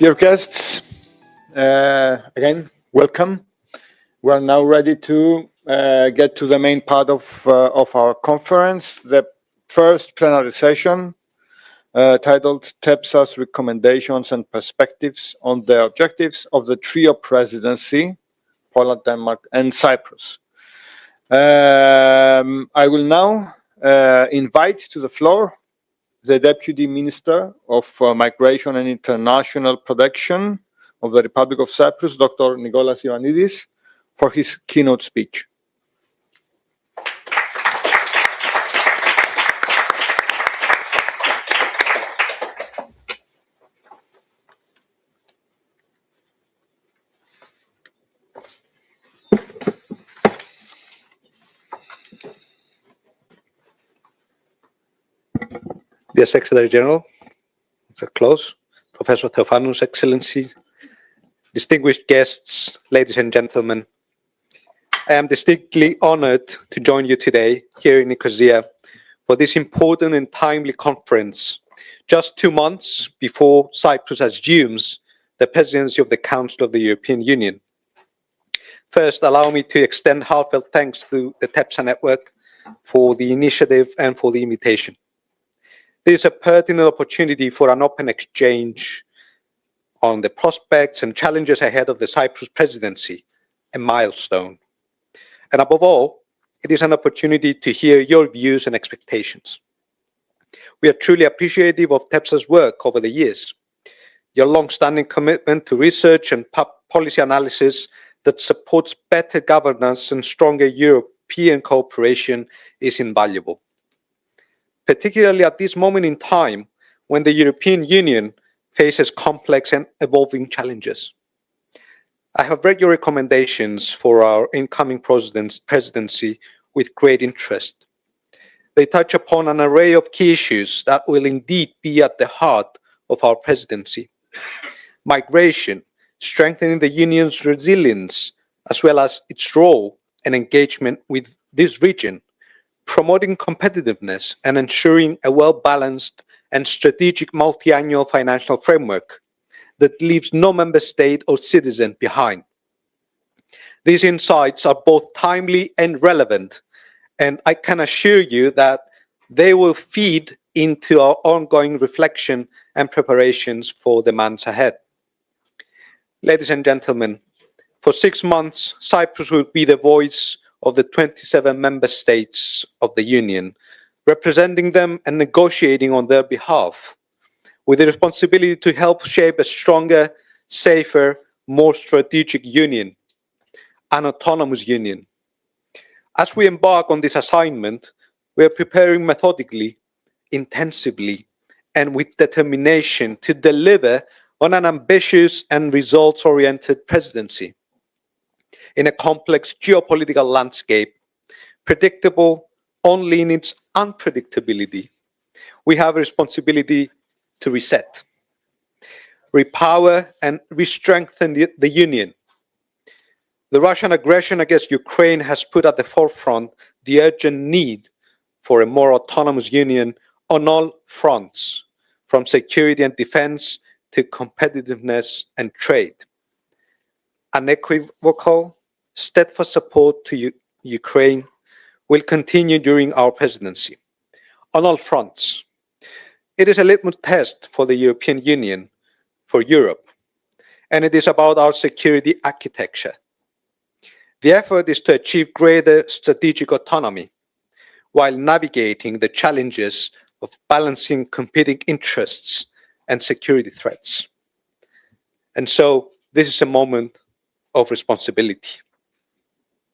Dear guests, again, welcome. We are now ready to get to the main part of our conference, the first plenary session titled TEPSA's Recommendations and Perspectives on the Objectives of the Trio Presidency, Poland, Denmark, and Cyprus. I will now invite to the floor the Deputy Minister of Migration and International Protection of the Republic of Cyprus, Dr. Nicholas Ioannidis, for his keynote speech. Dear Secretary General, Mr. Close, Professor Theophanous, Excellency, distinguished guests, ladies and gentlemen, I am distinctly honored to join you today here in Nicosia for this important and timely conference, just 2 months before Cyprus assumes the presidency of the Council of the European Union. First, allow me to extend heartfelt thanks to the TEPSA network for the initiative and for the invitation. This is a pertinent opportunity for an open exchange on the prospects and challenges ahead of the Cyprus presidency, a milestone. And above all, it is an opportunity to hear your views and expectations. We are truly appreciative of TEPSA's work over the years. Your long-standing commitment to research and policy analysis that supports better governance and stronger European cooperation is invaluable, particularly at this moment in time when the European Union faces complex and evolving challenges. I have read your recommendations for our incoming presidency with great interest. They touch upon an array of key issues that will indeed be at the heart of our presidency. Migration, strengthening the Union's resilience, as well as its role and engagement with this region, promoting competitiveness and ensuring a well-balanced and strategic multi-annual financial framework that leaves no member state or citizen behind. These insights are both timely and relevant, and I can assure you that they will feed into our ongoing reflection and preparations for the months ahead. Ladies and gentlemen, for 6 months, Cyprus will be the voice of the 27 member states of the Union, representing them and negotiating on their behalf, with the responsibility to help shape a stronger, safer, more strategic union, an autonomous union. As we embark on this assignment, we are preparing methodically, intensively, and with determination to deliver on an ambitious and results-oriented presidency. In a complex geopolitical landscape, predictable only in its unpredictability, we have a responsibility to reset, repower, and re-strengthen the Union. The Russian aggression against Ukraine has put at the forefront the urgent need for a more autonomous Union on all fronts, from security and defense to competitiveness and trade. Unequivocal, steadfast support to Ukraine will continue during our presidency on all fronts. It is a litmus test for the European Union, for Europe, and it is about our security architecture. The effort is to achieve greater strategic autonomy while navigating the challenges of balancing competing interests and security threats. And so this is a moment of responsibility.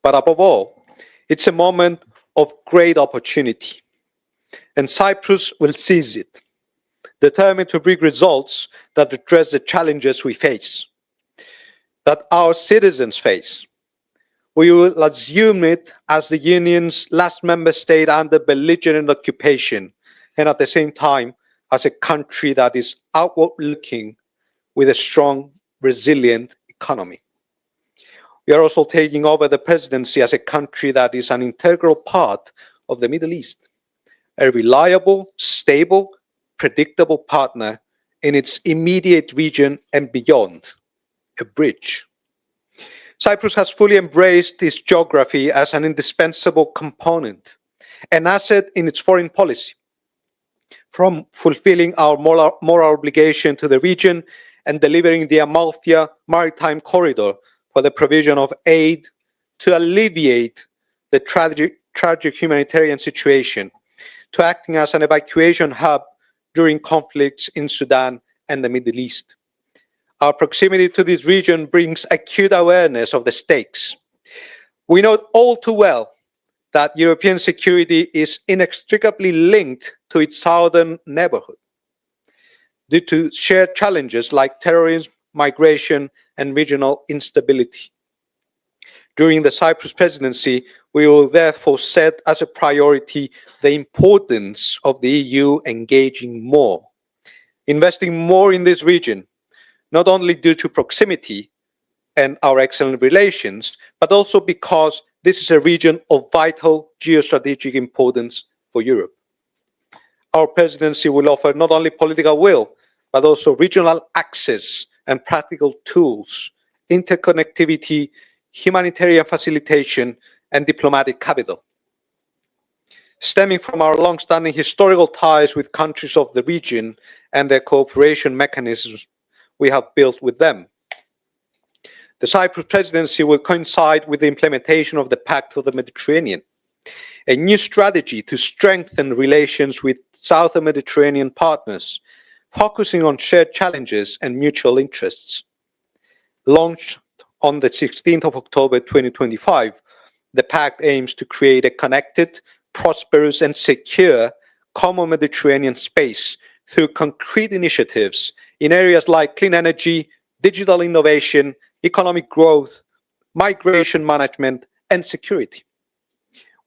But above all, it's a moment of great opportunity, and Cyprus will seize it, determined to bring results that address the challenges we face, that our citizens face. We will assume it as the Union's last member state under belligerent occupation, and at the same time, as a country that is outward-looking with a strong, resilient economy. We are also taking over the presidency as a country that is an integral part of the Middle East, a reliable, stable, predictable partner in its immediate region and beyond, a bridge. Cyprus has fully embraced its geography as an indispensable component, an asset in its foreign policy, from fulfilling our moral obligation to the region and delivering the Amalthea Maritime Corridor for the provision of aid to alleviate the tragic humanitarian situation, to acting as an evacuation hub during conflicts in Sudan and the Middle East. Our proximity to this region brings acute awareness of the stakes. We know all too well that European security is inextricably linked to its southern neighborhood due to shared challenges like terrorism, migration, and regional instability. During the Cyprus presidency, we will therefore set as a priority the importance of the EU engaging more, investing more in this region, not only due to proximity and our excellent relations, but also because this is a region of vital geostrategic importance for Europe. Our presidency will offer not only political will, but also regional access and practical tools, interconnectivity, humanitarian facilitation, and diplomatic capital. Stemming from our long-standing historical ties with countries of the region and their cooperation mechanisms we have built with them. The Cyprus presidency will coincide with the implementation of the Pact of the Mediterranean, a new strategy to strengthen relations with Southern Mediterranean partners, focusing on shared challenges and mutual interests. Launched on the 16th of October 2025, the Pact aims to create a connected, prosperous, and secure common Mediterranean space through concrete initiatives in areas like clean energy, digital innovation, economic growth, migration management, and security.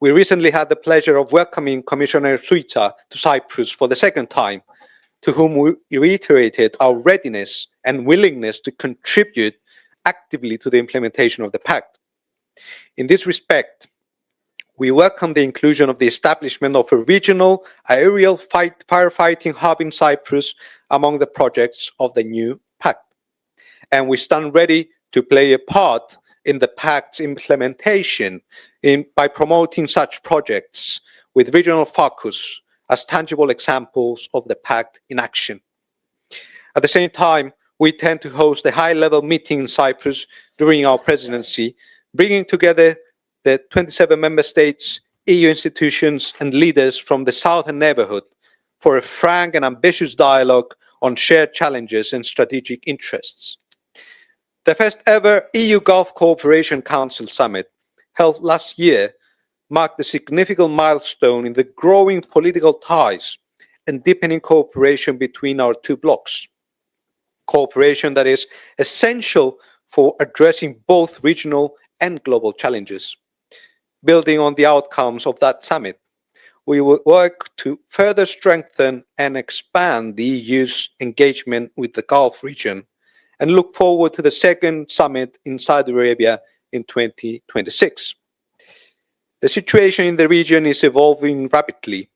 We recently had the pleasure of welcoming Commissioner Suitsa to Cyprus for the second time, to whom we reiterated our readiness and willingness to contribute actively to the implementation of the Pact. In this respect, we welcome the inclusion of the establishment of a regional aerial firefighting hub in Cyprus among the projects of the new Pact. And we stand ready to play a part in the Pact's implementation by promoting such projects with regional focus as tangible examples of the Pact in action. At the same time, we intend to host a high-level meeting in Cyprus during our presidency, bringing together the 27 member states, EU institutions, and leaders from the southern neighborhood for a frank and ambitious dialogue on shared challenges and strategic interests. The first ever EU Gulf Cooperation Council Summit, held last year, marked a significant milestone in the growing political ties and deepening cooperation between our two blocs. Cooperation that is essential for addressing both regional and global challenges. Building on the outcomes of that summit, we will work to further strengthen and expand the EU's engagement with the Gulf region and look forward to the second summit in Saudi Arabia in 2026. The situation in the region is evolving rapidly.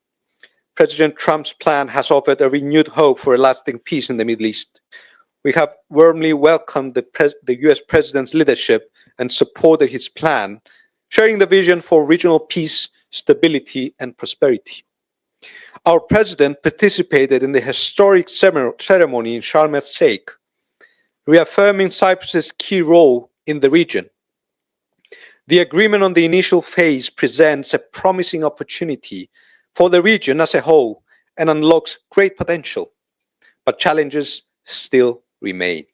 President Trump's plan has offered a renewed hope for a lasting peace in the Middle East. We have warmly welcomed the US President's leadership and supported his plan, sharing the vision for regional peace, stability, and prosperity. Our President participated in the historic ceremony in Sharm el-Sheikh, reaffirming Cyprus's key role in the region. The agreement on the initial phase presents a promising opportunity for the region as a whole and unlocks great potential, but challenges still remain.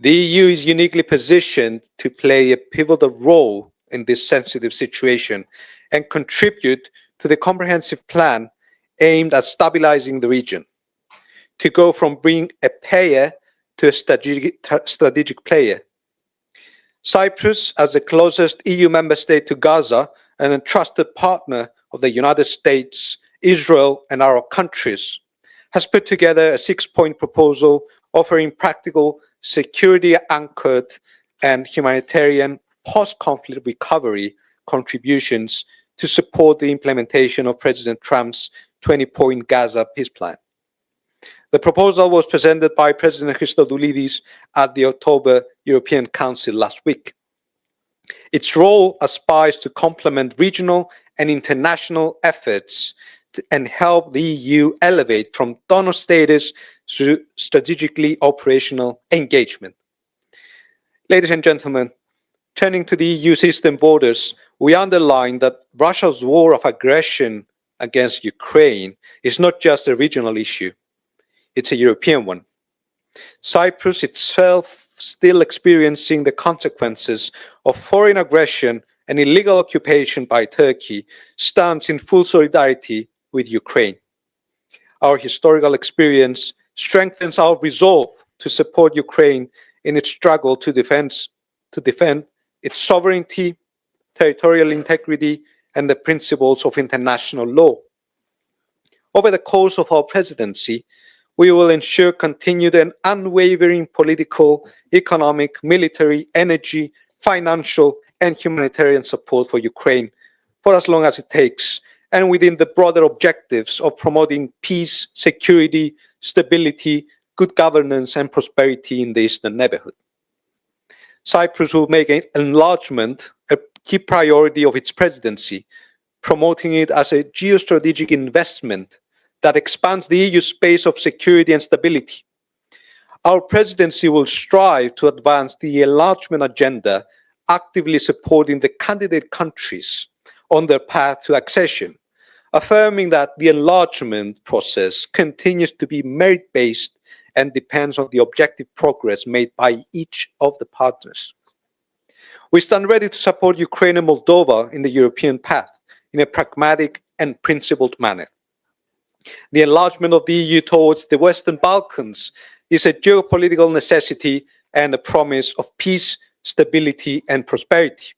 The EU is uniquely positioned to play a pivotal role in this sensitive situation and contribute to the comprehensive plan aimed at stabilizing the region, to go from being a payer to a strategic player. Cyprus, as the closest EU member state to Gaza and a trusted partner of the United States, Israel, and Arab countries, has put together a 6-point proposal offering practical, security-anchored, and humanitarian post-conflict recovery contributions to support the implementation of President Trump's 20-point Gaza peace plan. The proposal was presented by President Christodoulidis at the October European Council last week. Its role aspires to complement regional and international efforts and help the EU elevate from donor status to strategically operational engagement. Ladies and gentlemen, turning to the EU's eastern borders, we underline that Russia's war of aggression against Ukraine is not just a regional issue, it's a European one. Cyprus itself, still experiencing the consequences of foreign aggression and illegal occupation by Turkey, stands in full solidarity with Ukraine. Our historical experience strengthens our resolve to support Ukraine in its struggle to defend its sovereignty, territorial integrity, and the principles of international law. Over the course of our presidency, we will ensure continued and unwavering political, economic, military, energy, financial, and humanitarian support for Ukraine for as long as it takes, and within the broader objectives of promoting peace, security, stability, good governance, and prosperity in the eastern neighborhood. Cyprus will make enlargement a key priority of its presidency, promoting it as a geostrategic investment that expands the EU space of security and stability. Our presidency will strive to advance the enlargement agenda, actively supporting the candidate countries on their path to accession, affirming that the enlargement process continues to be merit-based and depends on the objective progress made by each of the partners. We stand ready to support Ukraine and Moldova in the European path in a pragmatic and principled manner. The enlargement of the EU towards the Western Balkans is a geopolitical necessity and a promise of peace, stability, and prosperity.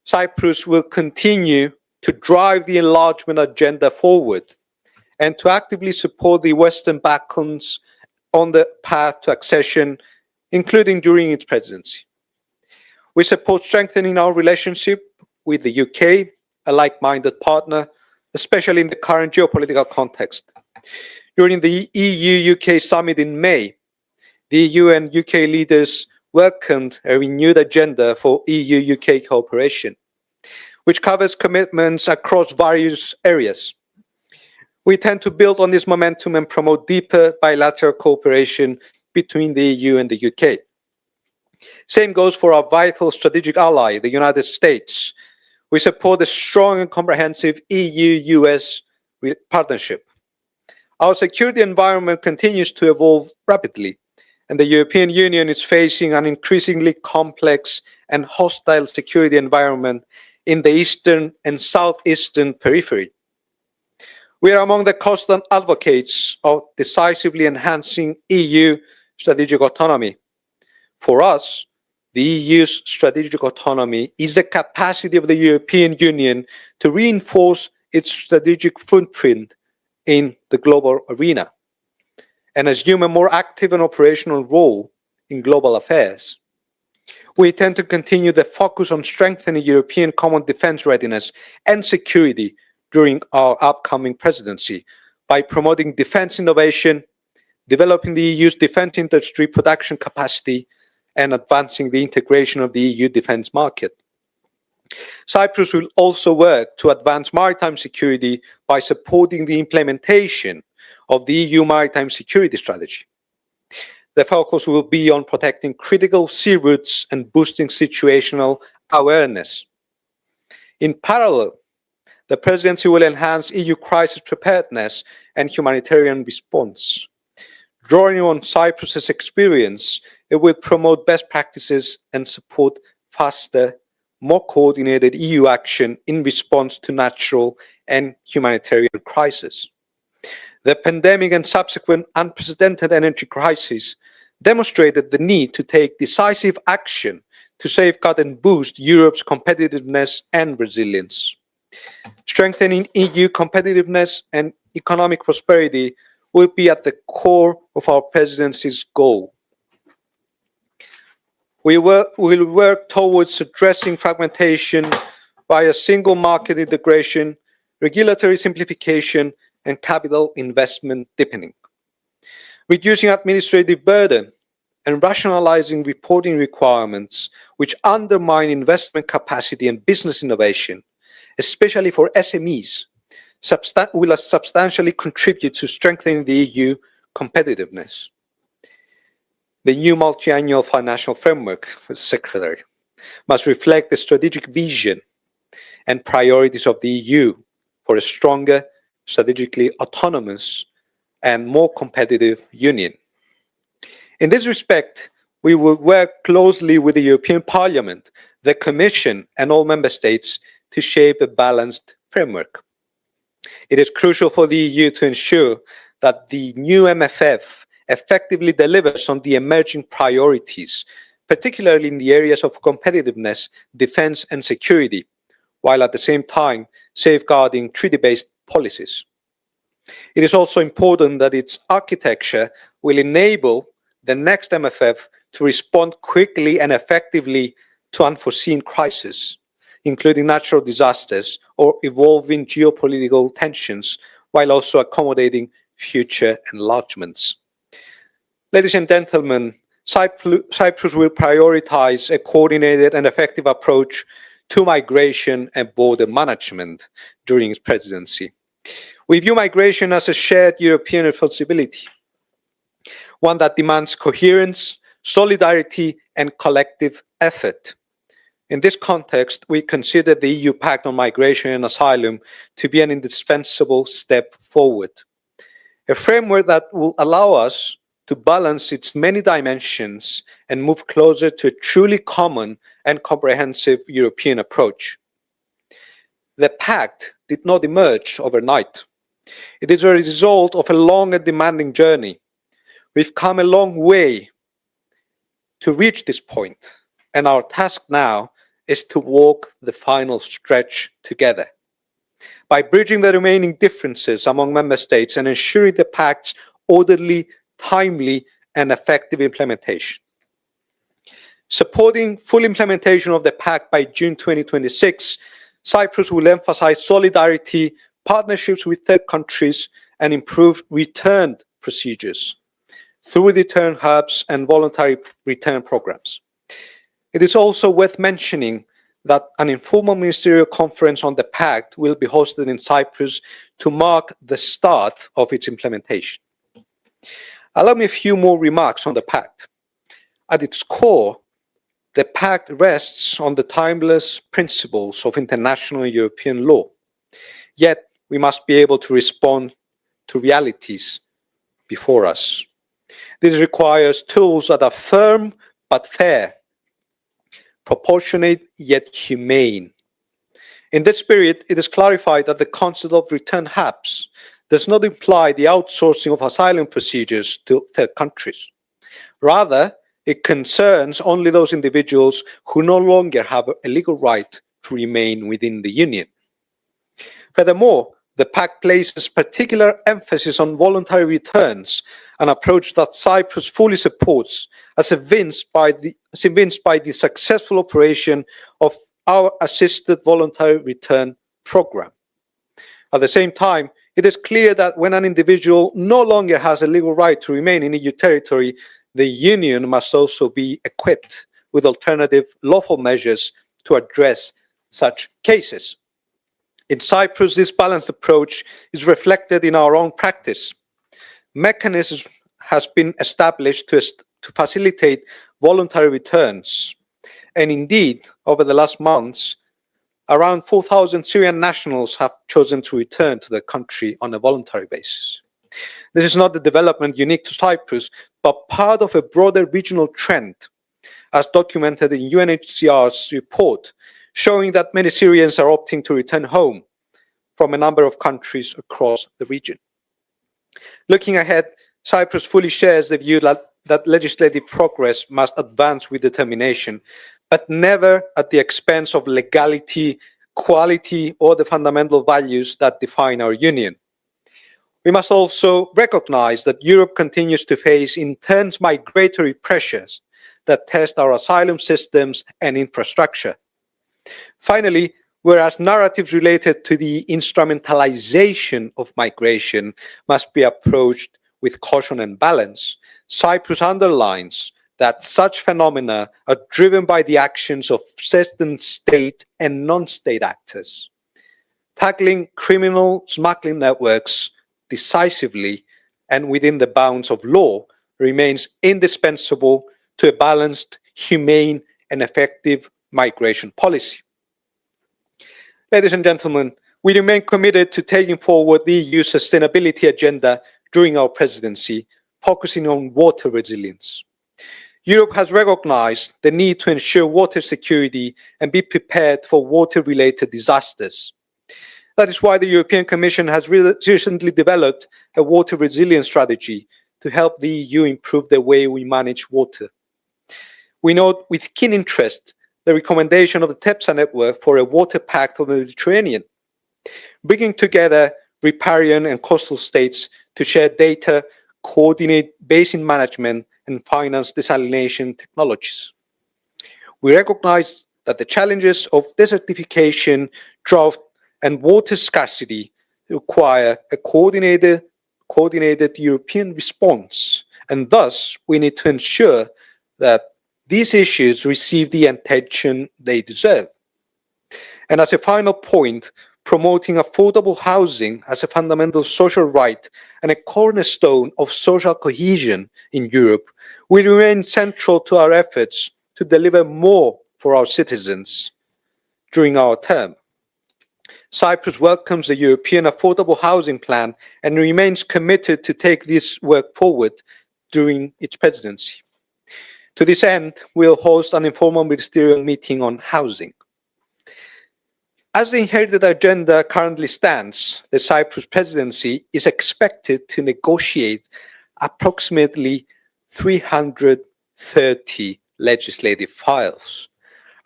Cyprus will continue to drive the enlargement agenda forward and to actively support the Western Balkans on the path to accession, including during its presidency. We support strengthening our relationship with the UK, a like-minded partner, especially in the current geopolitical context. During the EU-UK summit in May, the EU and UK leaders welcomed a renewed agenda for EU-UK cooperation, which covers commitments across various areas. We intend to build on this momentum and promote deeper bilateral cooperation between the EU and the UK. Same goes for our vital strategic ally, the United States. We support a strong and comprehensive EU-US partnership. Our security environment continues to evolve rapidly, and the European Union is facing an increasingly complex and hostile security environment in the eastern and southeastern periphery. We are among the constant advocates of decisively enhancing EU strategic autonomy. For us, the EU's strategic autonomy is the capacity of the European Union to reinforce its strategic footprint in the global arena and assume a more active and operational role in global affairs. We intend to continue the focus on strengthening European common defense readiness and security during our upcoming presidency by promoting defense innovation, developing the EU's defense industry production capacity, and advancing the integration of the EU defense market. Cyprus will also work to advance maritime security by supporting the implementation of the EU maritime security strategy. The focus will be on protecting critical sea routes and boosting situational awareness. In parallel, the presidency will enhance EU crisis preparedness and humanitarian response. Drawing on Cyprus's experience, it will promote best practices and support faster, more coordinated EU action in response to natural and humanitarian crises. The pandemic and subsequent unprecedented energy crisis demonstrated the need to take decisive action to safeguard and boost Europe's competitiveness and resilience. Strengthening EU competitiveness and economic prosperity will be at the core of our presidency's goal. We will work towards addressing fragmentation via single market integration, regulatory simplification, and capital investment deepening. reducing administrative burden, and rationalizing reporting requirements which undermine investment capacity and business innovation, especially for SMEs, will substantially contribute to strengthening the EU competitiveness. The new multi-annual financial framework, Mr. Secretary, must reflect the strategic vision and priorities of the EU for a stronger, strategically autonomous, and more competitive union. In this respect, we will work closely with the European Parliament, the Commission, and all Member States to shape a balanced framework. It is crucial for the EU to ensure that the new MFF effectively delivers on the emerging priorities, particularly in the areas of competitiveness, defence and security, while at the same time safeguarding treaty-based policies. It is also important that its architecture will enable the next MFF to respond quickly and effectively to unforeseen crises, including natural disasters or evolving geopolitical tensions, while also accommodating future enlargements. Ladies and gentlemen, Cyprus will prioritize a coordinated and effective approach to migration and border management during its presidency. We view migration as a shared European responsibility, one that demands coherence, solidarity, and collective effort. In this context, we consider the EU Pact on Migration and Asylum to be an indispensable step forward, a framework that will allow us to balance its many dimensions and move closer to a truly common and comprehensive European approach. The Pact did not emerge overnight. It is a result of a long and demanding journey. We've come a long way to reach this point, and our task now is to walk the final stretch together. By bridging the remaining differences among Member States and ensuring the Pact's orderly, timely, and effective implementation. Supporting full implementation of the Pact by June 2026, Cyprus will emphasize solidarity, partnerships with third countries, and improved return procedures through return hubs and voluntary return programs. It is also worth mentioning that an informal ministerial conference on the Pact will be hosted in Cyprus to mark the start of its implementation. Allow me a few more remarks on the Pact. At its core, the Pact rests on the timeless principles of international European law. Yet, we must be able to respond to realities before us. This requires tools that are firm but fair, proportionate yet humane. In this spirit, it is clarified that the concept of return hubs does not imply the outsourcing of asylum procedures to third countries. Rather, it concerns only those individuals who no longer have a legal right to remain within the Union. Furthermore, the Pact places particular emphasis on voluntary returns, an approach that Cyprus fully supports, as evinced by the successful operation of our assisted voluntary return program. At the same time, it is clear that when an individual no longer has a legal right to remain in EU territory, the Union must also be equipped with alternative lawful measures to address such cases. In Cyprus, this balanced approach is reflected in our own practice. Mechanisms has been established to facilitate voluntary returns. And indeed, over the last months, around 4,000 Syrian nationals have chosen to return to their country on a voluntary basis. This is not a development unique to Cyprus, but part of a broader regional trend, as documented in UNHCR's report, showing that many Syrians are opting to return home from a number of countries across the region. Looking ahead, Cyprus fully shares the view that legislative progress must advance with determination, but never at the expense of legality, quality, or the fundamental values that define our Union. We must also recognize that Europe continues to face intense migratory pressures that test our asylum systems and infrastructure. Finally, whereas narratives related to the instrumentalization of migration must be approached with caution and balance, Cyprus underlines that such phenomena are driven by the actions of certain state and non-state actors. Tackling criminal smuggling networks decisively and within the bounds of law remains indispensable to a balanced, humane, and effective migration policy. Ladies and gentlemen, we remain committed to taking forward the EU sustainability agenda during our presidency, focusing on water resilience. Europe has recognized the need to ensure water security and be prepared for water-related disasters. That is why the European Commission has recently developed a water resilience strategy to help the EU improve the way we manage water. We note with keen interest the recommendation of the TEPSA network for a water pact of the Mediterranean, bringing together riparian and coastal states to share data, coordinate basin management, and finance desalination technologies. We recognize that the challenges of desertification, drought, and water scarcity require a coordinated European response, and thus we need to ensure that these issues receive the attention they deserve. And as a final point, promoting affordable housing as a fundamental social right and a cornerstone of social cohesion in Europe will remain central to our efforts to deliver more for our citizens during our term. Cyprus welcomes the European Affordable Housing Plan and remains committed to take this work forward during its presidency. To this end, we'll host an informal ministerial meeting on housing. As the inherited agenda currently stands, the Cyprus presidency is expected to negotiate approximately 330 legislative files.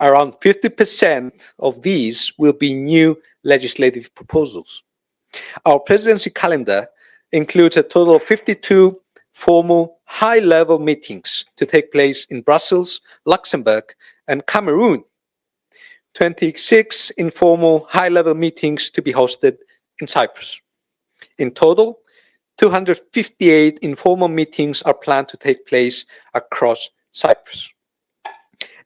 Around 50% of these will be new legislative proposals. Our presidency calendar includes a total of 52 formal high-level meetings to take place in Brussels, Luxembourg, and Cameroon, 26 informal high-level meetings to be hosted in Cyprus. In total, 258 informal meetings are planned to take place across Cyprus.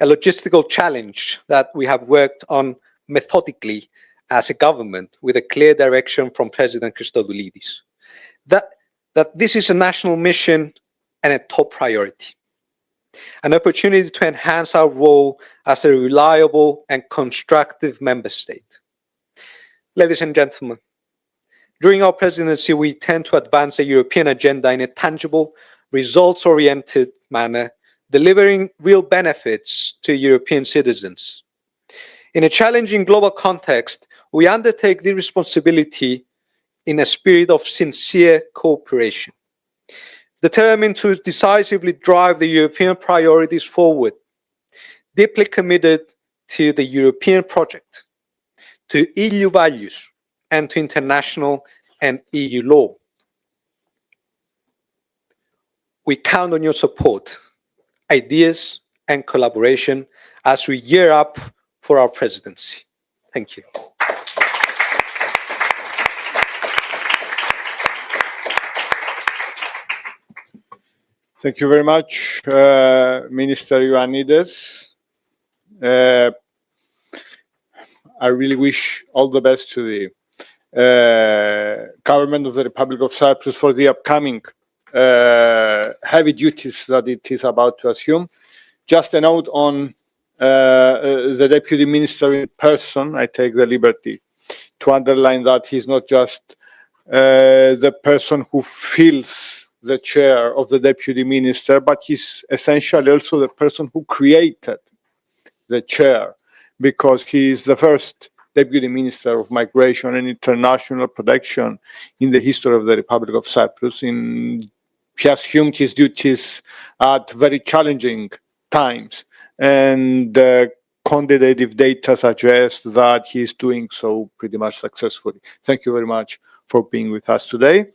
A logistical challenge that we have worked on methodically as a government with a clear direction from President Christodoulidis. That this is a national mission and a top priority. An opportunity to enhance our role as a reliable and constructive member state. Ladies and gentlemen, during our presidency, we tend to advance the European agenda in a tangible, results-oriented manner, delivering real benefits to European citizens. In a challenging global context, we undertake the responsibility in a spirit of sincere cooperation, determined to decisively drive the European priorities forward, deeply committed to the European project, to EU values, and to international and EU law. We count on your support, ideas, and collaboration as we gear up for our presidency. Thank you. Thank you very much, Minister Ioannides. I really wish all the best to the government of the Republic of Cyprus for the upcoming heavy duties that it is about to assume. Just a note on the Deputy Minister in person. I take the liberty to underline that he's not just the person who fills the chair of the Deputy Minister, but he's essentially also the person who created the chair, because he is the first Deputy Minister of Migration and International Protection in the history of the Republic of Cyprus. He assumed his duties at very challenging times, and quantitative data suggests that he is doing so pretty much successfully. Thank you very much for being with us today.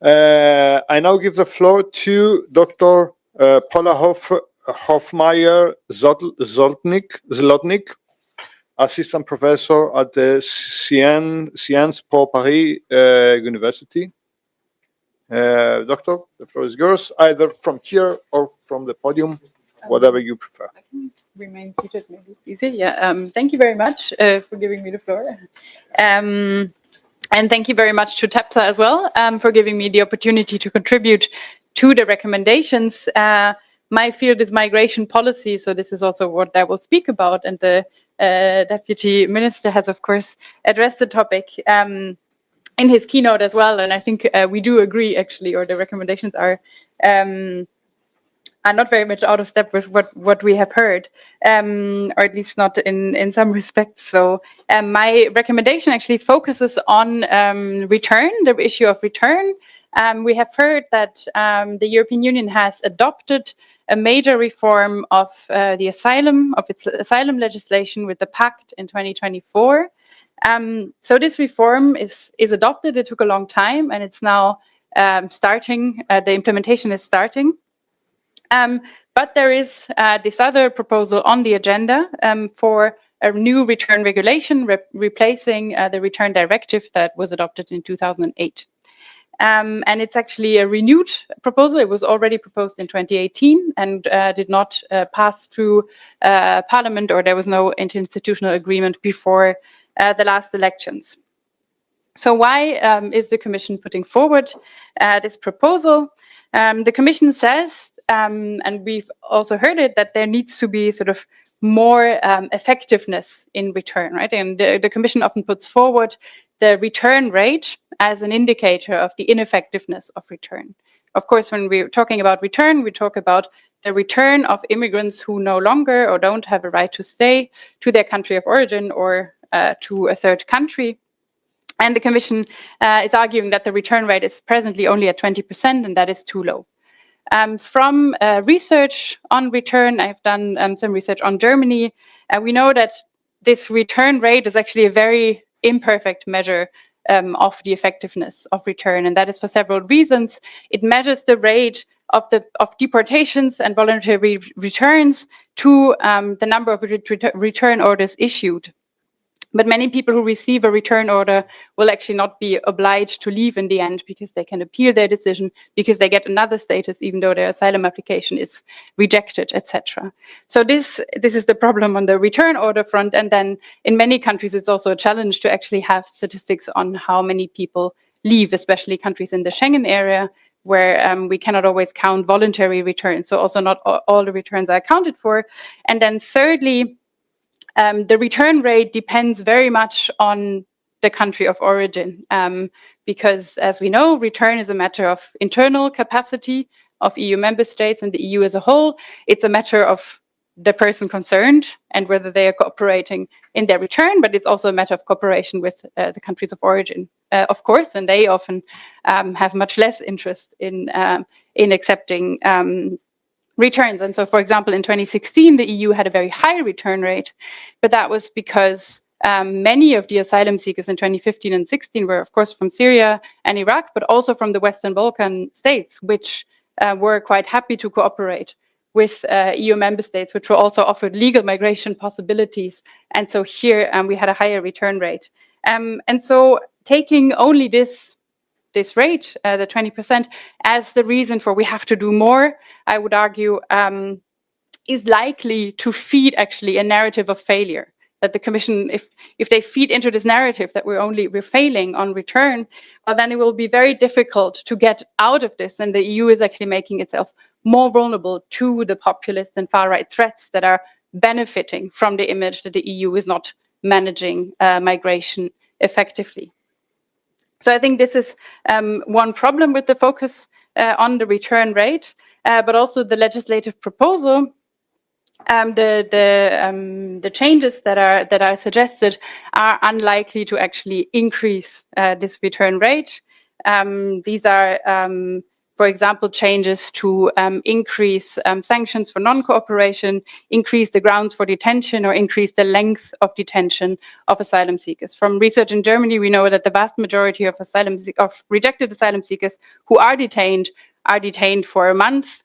I now give the floor to Dr. Paula Hoffmeyer-Zlotnik, Assistant Professor at the Sciences Po Paris University. Doctor, the floor is yours, either from here or from the podium, whatever you prefer. I can remain seated, maybe it's easy. Yeah. Thank you very much for giving me the floor. And thank you very much to TEPSA as well for giving me the opportunity to contribute to the recommendations. My field is migration policy, so this is also what I will speak about. And the Deputy Minister has, of course, addressed the topic in his keynote as well. And I think we do agree, actually, or the recommendations are not very much out of step with what we have heard, or at least not in some respects. So my recommendation actually focuses on return, the issue of return. We have heard that the European Union has adopted a major reform of its asylum legislation with the Pact in 2024. So this reform is adopted. It took a long time, and it's now starting. The implementation is starting. But there is this other proposal on the agenda for a new return regulation, replacing the return directive that was adopted in 2008. And it's actually a renewed proposal. It was already proposed in 2018 and did not pass through Parliament, or there was no interinstitutional agreement before the last elections. So why is the Commission putting forward this proposal? The Commission says, and we've also heard it, that there needs to be sort of more effectiveness in return, right? And the Commission often puts forward the return rate as an indicator of the ineffectiveness of return. Of course, when we're talking about return, we talk about the return of immigrants who no longer or don't have a right to stay to their country of origin or to a third country. And the Commission is arguing that the return rate is presently only at 20%, and that is too low. From research on return, I've done some research on Germany. We know that this return rate is actually a very imperfect measure of the effectiveness of return, and that is for several reasons. It measures the rate of deportations and voluntary returns to the number of return orders issued. But many people who receive a return order will actually not be obliged to leave in the end, because they can appeal their decision, because they get another status even though their asylum application is rejected, etc. So this is the problem on the return order front. And then in many countries, it's also a challenge to actually have statistics on how many people leave, especially countries in the Schengen area, where we cannot always count voluntary returns. So also not all the returns are accounted for. And then thirdly, the return rate depends very much on the country of origin, because, as we know, return is a matter of internal capacity of EU member states and the EU as a whole. It's a matter of the person concerned and whether they are cooperating in their return, but it's also a matter of cooperation with the countries of origin, of course, and they often have much less interest in accepting returns. And so, for example, in 2016, the EU had a very high return rate, but that was because many of the asylum seekers in 2015 and 16 were, of course, from Syria and Iraq, but also from the Western Balkan states, which were quite happy to cooperate with EU member states, which were also offered legal migration possibilities. And so here we had a higher return rate. And so taking only this rate, the 20%, as the reason for we have to do more, I would argue, is likely to feed actually a narrative of failure. That the Commission, if they feed into this narrative that we're failing on return, well, then it will be very difficult to get out of this, and the EU is actually making itself more vulnerable to the populist and far-right threats that are benefiting from the image that the EU is not managing migration effectively. So I think this is one problem with the focus on the return rate, but also the legislative proposal. The changes that are suggested are unlikely to actually increase this return rate. These are, for example, changes to increase sanctions for non-cooperation, increase the grounds for detention, or increase the length of detention of asylum seekers. From research in Germany, we know that the vast majority of rejected asylum seekers who are detained for a month,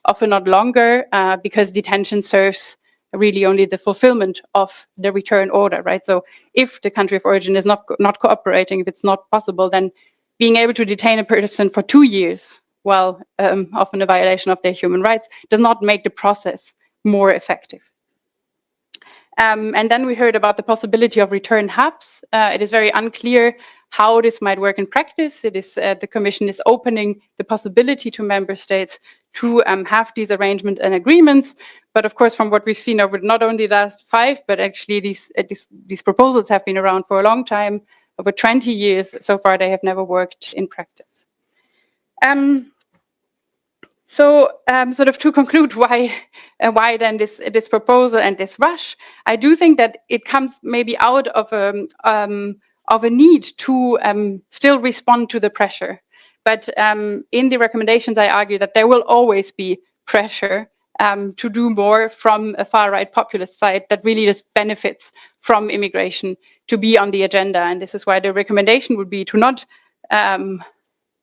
often not longer, because detention serves really only the fulfillment of the return order, right? So if the country of origin is not cooperating, if it's not possible, then being able to detain a person for 2 years, while often a violation of their human rights, does not make the process more effective. And then we heard about the possibility of return hubs. It is very unclear how this might work in practice. It is the Commission is opening the possibility to member states to have these arrangements and agreements. But of course, from what we've seen over not only the last 5, but actually these proposals have been around for a long time, over 20 years. So far, they have never worked in practice. Sort of to conclude why then this proposal and this rush, I do think that it comes maybe out of a need to still respond to the pressure. But in the recommendations, I argue that there will always be pressure to do more from a far-right populist side that really just benefits from immigration to be on the agenda. And this is why the recommendation would be to not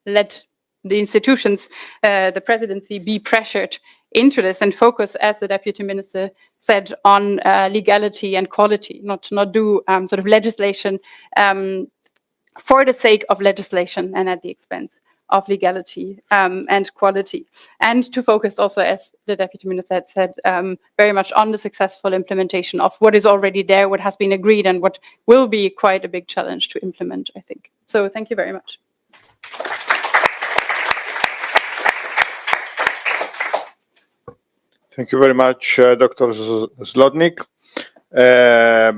let the institutions, the presidency, be pressured into this and focus, as the deputy minister said, on legality and quality, not do sort of legislation for the sake of legislation and at the expense of legality and quality, and to focus also, as the deputy minister had said, very much on the successful implementation of what is already there, what has been agreed, and what will be quite a big challenge to implement, I think. So thank you very much. Thank you very much, Dr. Zlotnik. A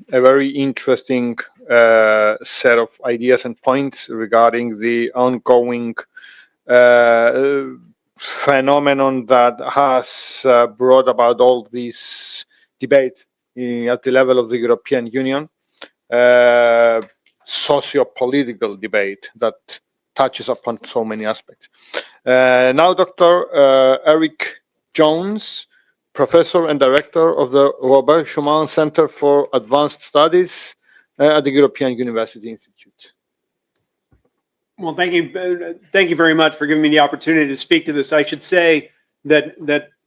very interesting set of ideas and points regarding the ongoing phenomenon that has brought about all this debate at the level of the European Union, socio-political debate that touches upon so many aspects. Now, Dr. Erik Jones, Professor and Director of the Robert Schuman Centre for Advanced Studies at the European University Institute. Well, thank you very much for giving me the opportunity to speak to this. I should say that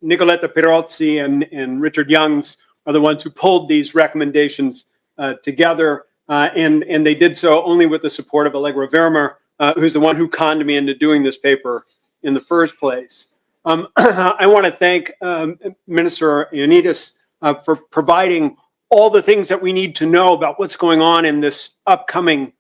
Nicoletta Pirozzi and Richard Youngs are the ones who pulled these recommendations together, and they did so only with the support of Allegra Vermeer, who's the one who conned me into doing this paper in the first place. I want to thank Minister Ioannides for providing all the things that we need to know about what's going on in this upcoming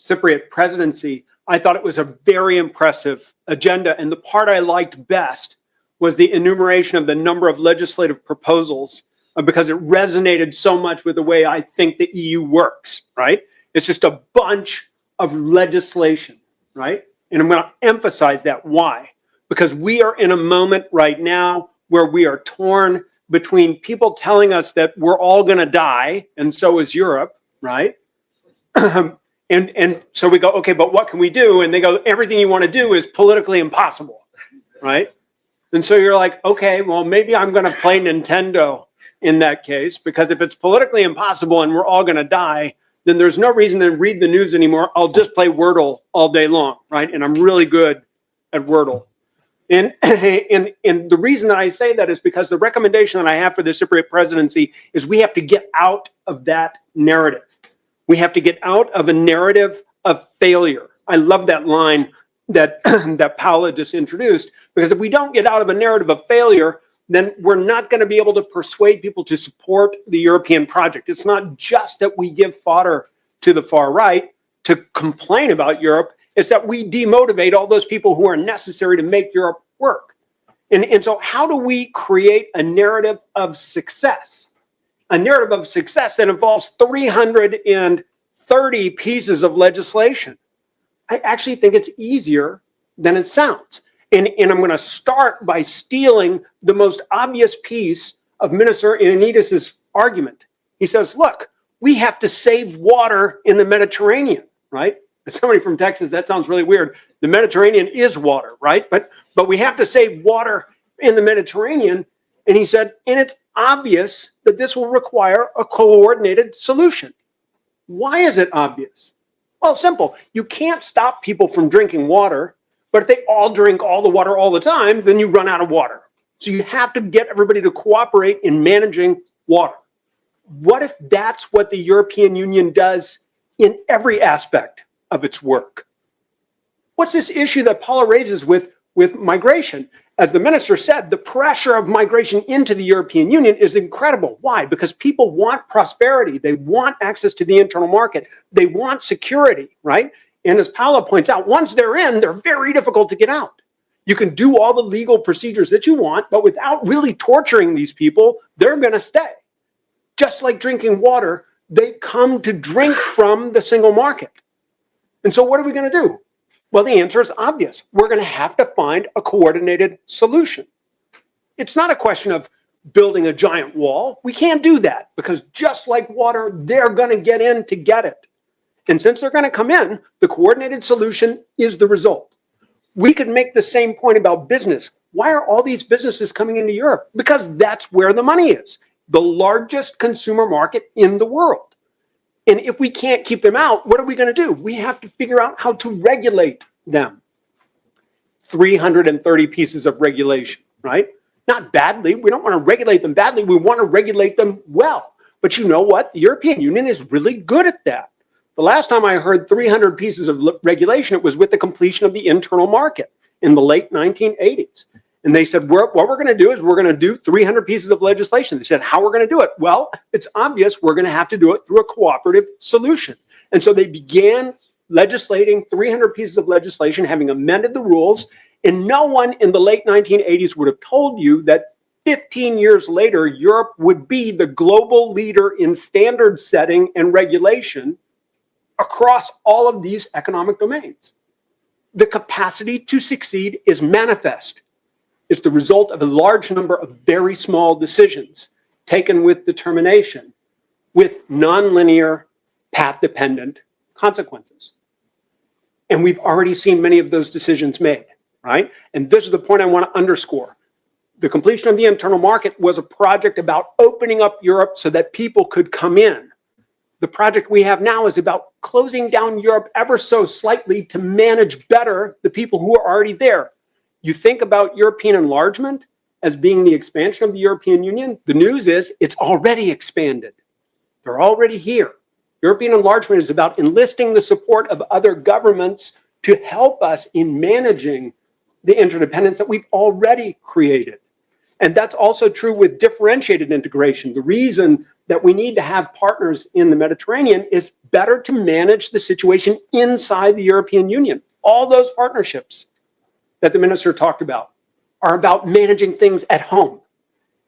Cypriot presidency. I thought it was a very impressive agenda, and the part I liked best was the enumeration of the number of legislative proposals, because it resonated so much with the way I think the EU works, right? It's just a bunch of legislation, right? And I'm going to emphasize that. Why? Because we are in a moment right now where we are torn between people telling us that we're all going to die, and so is Europe, right? and so we go, okay, but what can we do? And they go, everything you want to do is politically impossible, right? And so you're like, okay, well, maybe I'm going to play Nintendo in that case, because if it's politically impossible and we're all going to die, then there's no reason to read the news anymore. I'll just play Wordle all day long, right? And I'm really good at Wordle. And the reason that I say that is because the recommendation that I have for the Cypriot presidency is we have to get out of that narrative. We have to get out of a narrative of failure. I love that line that Paula just introduced, because if we don't get out of a narrative of failure, then we're not going to be able to persuade people to support the European project. It's not just that we give fodder to the far right to complain about Europe. Is that we demotivate all those people who are necessary to make Europe work. And so how do we create a narrative of success? A narrative of success that involves 330 pieces of legislation. I actually think it's easier than it sounds. And I'm going to start by stealing the most obvious piece of Minister Ioannides' argument. He says, look, we have to save water in the Mediterranean, right? As somebody from Texas, that sounds really weird. The Mediterranean is water, right? But we have to save water in the Mediterranean. And he said, and it's obvious that this will require a coordinated solution. Why is it obvious? Well, simple. You can't stop people from drinking water, but if they all drink all the water all the time, then you run out of water. So you have to get everybody to cooperate in managing water. What if that's what the European Union does in every aspect of its work? What's this issue that Paula raises with migration? As the minister said, the pressure of migration into the European Union is incredible. Why? Because people want prosperity. They want access to the internal market. They want security, right? And as Paula points out, once they're in, they're very difficult to get out. You can do all the legal procedures that you want, but without really torturing these people, they're going to stay. Just like drinking water, they come to drink from the single market. And so what are we going to do? Well, the answer is obvious. We're going to have to find a coordinated solution. It's not a question of building a giant wall. We can't do that because just like water, they're going to get in to get it. And since they're going to come in, the coordinated solution is the result. We could make the same point about business. Why are all these businesses coming into Europe? Because that's where the money is, the largest consumer market in the world. And if we can't keep them out, what are we going to do? We have to figure out how to regulate them. 330 pieces of regulation, right? Not badly. We don't want to regulate them badly. We want to regulate them well. But you know what? The European Union is really good at that. The last time I heard 300 pieces of regulation, it was with the completion of the internal market in the late 1980s. And they said, what we're going to do is we're going to do 300 pieces of legislation. They said, how we're going to do it? Well, it's obvious we're going to have to do it through a cooperative solution. And so they began legislating 300 pieces of legislation, having amended the rules. And no one in the late 1980s would have told you that 15 years later, Europe would be the global leader in standard setting and regulation across all of these economic domains. The capacity to succeed is manifest. It's the result of a large number of very small decisions taken with determination, with nonlinear, path-dependent consequences. And we've already seen many of those decisions made, right? And this is the point I want to underscore. The completion of the internal market was a project about opening up Europe so that people could come in. The project we have now is about closing down Europe ever so slightly to manage better the people who are already there. You think about European enlargement as being the expansion of the European Union. The news is it's already expanded. They're already here. European enlargement is about enlisting the support of other governments to help us in managing the interdependence that we've already created. And that's also true with differentiated integration. The reason that we need to have partners in the Mediterranean is better to manage the situation inside the European Union. All those partnerships that the minister talked about are about managing things at home.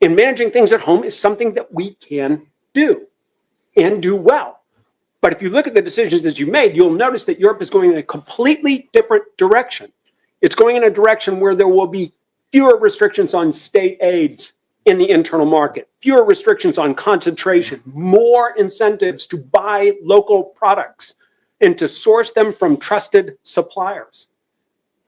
And managing things at home is something that we can do and do well. But if you look at the decisions that you made, you'll notice that Europe is going in a completely different direction. It's going in a direction where there will be fewer restrictions on state aids in the internal market, fewer restrictions on concentration, more incentives to buy local products and to source them from trusted suppliers.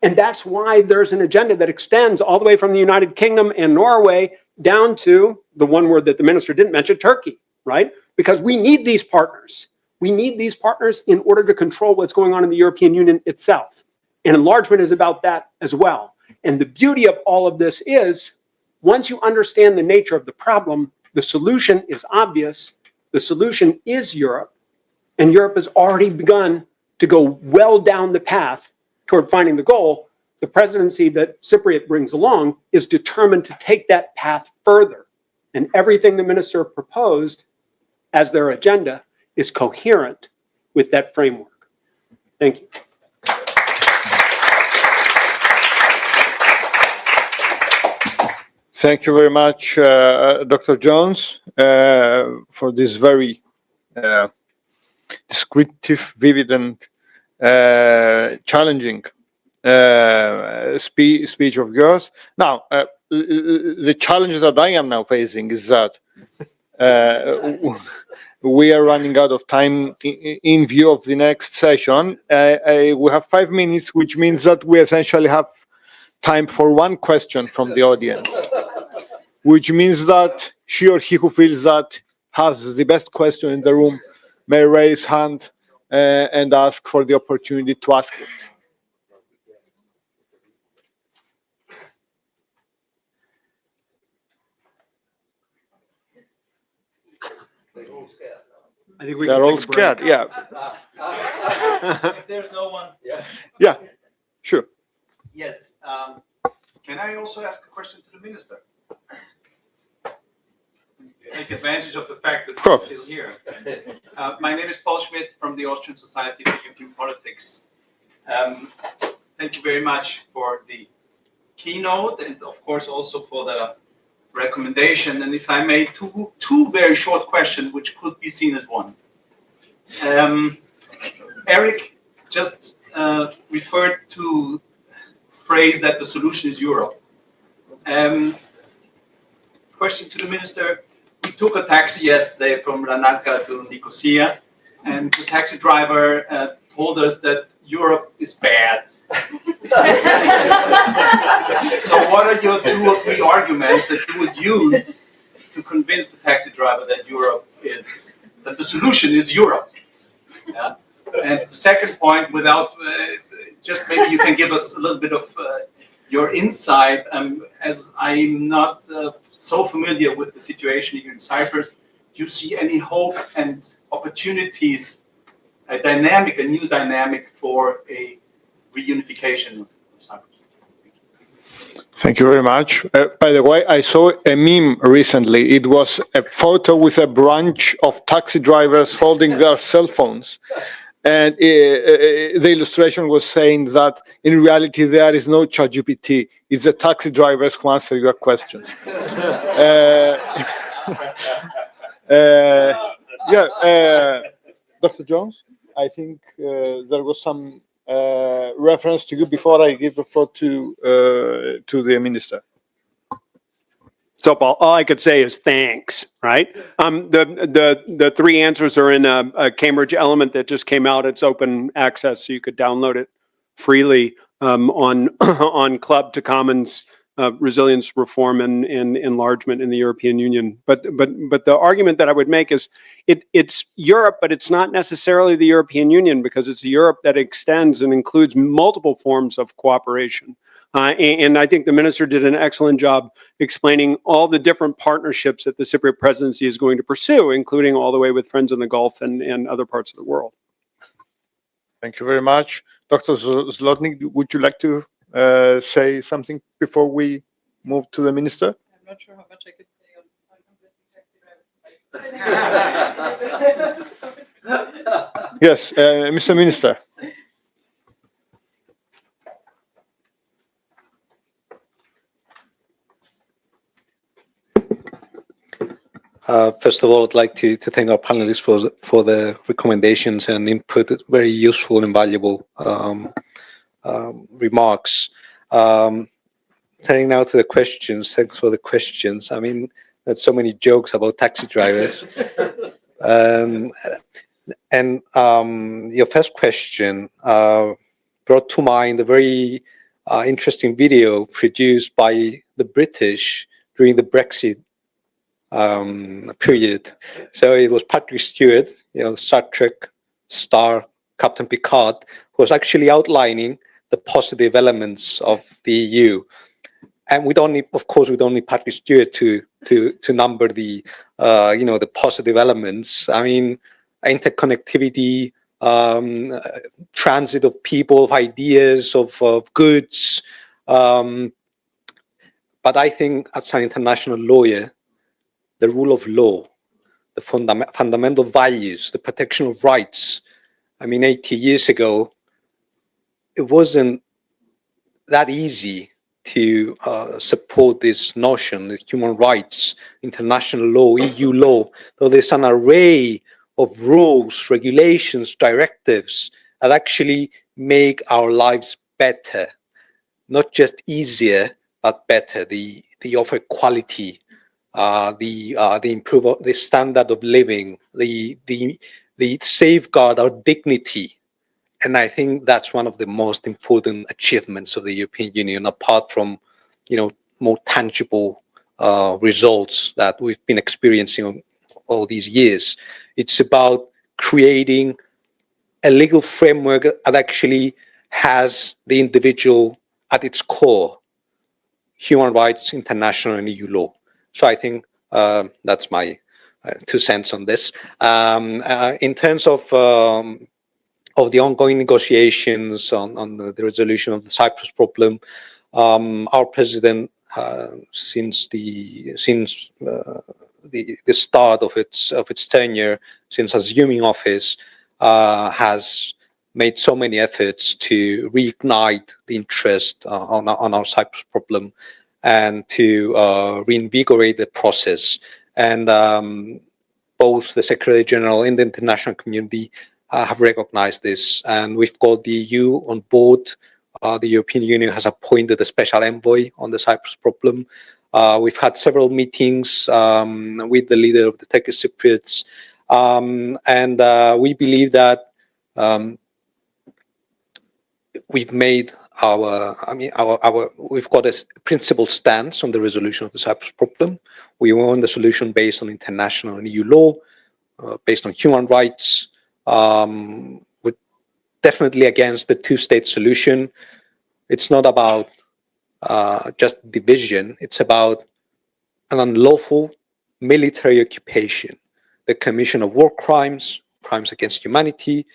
And that's why there's an agenda that extends all the way from the United Kingdom and Norway down to the one word that the minister didn't mention, Turkey, right? Because we need these partners. We need these partners in order to control what's going on in the European Union itself. And enlargement is about that as well. And the beauty of all of this is, once you understand the nature of the problem, the solution is obvious. The solution is Europe. And Europe has already begun to go well down the path toward finding the goal. The presidency that Cypriot brings along is determined to take that path further. And everything the minister proposed as their agenda is coherent with that framework. Thank you. Thank you very much, Dr. Jones, for this very descriptive, vivid, and challenging speech of yours. Now, the challenge that I am now facing is that we are running out of time in view of the next session. We have 5 minutes, which means that we essentially have time for one question from the audience, which means that she or he who feels that has the best question in the room may raise hand and ask for the opportunity to ask it. I think we They're can all take a break. scared, yeah. If there's no one, Yeah. Sure. Yes. Can I also ask a question to the minister? Take advantage of the fact that Sure. he's still here. My name is Paul Schmidt from the Austrian Society for European Politics. Thank you very much for the keynote and, of course, also for the recommendation. And if I may, two very short questions, which could be seen as one. Erik just referred to phrase that the solution is Europe. Question to the minister. We took a taxi yesterday from Larnaca to Nicosia, and the taxi driver told us that Europe is bad. So what are your 2 or 3 arguments that you would use to convince the taxi driver that that the solution is Europe? Yeah? And the second point, without, just maybe you can give us a little bit of your insight, as I'm not so familiar with the situation here in Cyprus. Do you see any hope and opportunities, a new dynamic for a reunification of Cyprus? Thank you very much. By the way, I saw a meme recently. It was a photo with a bunch of taxi drivers holding their cell phones. And the illustration was saying that in reality there is no ChatGPT. It's the taxi drivers who answer your questions. Dr. Jones, I think there was some reference to you before I give the floor to the minister. So all I could say is thanks, right? The 3 answers are in a Cambridge element that just came out. It's open access, so you could download it freely on Club to Commons resilience, reform, and enlargement in the European Union. But the argument that I would make is it's Europe, but it's not necessarily the European Union, because it's a Europe that extends and includes multiple forms of cooperation. And I think the minister did an excellent job explaining all the different partnerships that the Cypriot presidency is going to pursue, including all the way with Friends in the Gulf and other parts of the world. Thank you very much. Dr. Zlotnik, would you like to say something before we move to the minister? I'm not sure how much I could say on Yes, Mr. Minister. First of all, I'd like to thank our panelists for the recommendations and input. Very useful and valuable remarks. Turning now to the questions. Thanks for the questions. I mean, there's so many jokes about taxi drivers. And your first question brought to mind a very interesting video produced by the British during the Brexit period. So it was Patrick Stewart, Star Trek star Captain Picard, who was actually outlining the positive elements of the EU. And we don't need, of course, we don't need Patrick Stewart to number the the positive elements. I mean, interconnectivity, transit of people, of ideas, of goods. But I think as an international lawyer, the rule of law, the fundamental values, the protection of rights. I mean, 80 years ago, it wasn't that easy to support this notion, the human rights, international law, EU law, though there's an array of rules, regulations, directives that actually make our lives better, not just easier, but better. They offer quality, they improve the standard of living, they safeguard our dignity. And I think that's one of the most important achievements of the European Union, apart from, more tangible results that we've been experiencing all these years. It's about creating a legal framework that actually has the individual at its core, human rights, international and EU law. So I think that's my 2 cents on this. In terms of of the ongoing negotiations on the resolution of the Cyprus problem. Our president, since the start of its tenure, since assuming office, has made so many efforts to reignite the interest on our Cyprus problem and to reinvigorate the process. And both the Secretary General and the international community have recognized this. And we've got the EU on board. The European Union has appointed a special envoy on the Cyprus problem. We've had several meetings with the leader of the Turkish Cypriots. And we believe that we've made we've got a principled stance on the resolution of the Cyprus problem. We want the solution based on international and EU law, based on human rights. We're definitely against the two-state solution. It's not about just division. It's about an unlawful military occupation, the commission of war crimes, crimes against humanity.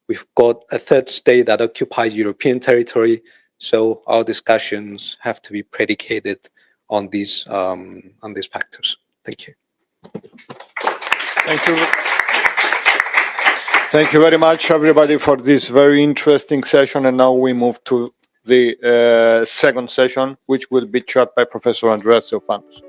We've got a third state that occupies European territory, so our discussions have to be predicated on these factors. Thank you. Thank you. Thank you very much, everybody, for this very interesting session. And now we move to the second session, which will be chaired by Professor Andreas Theophanous.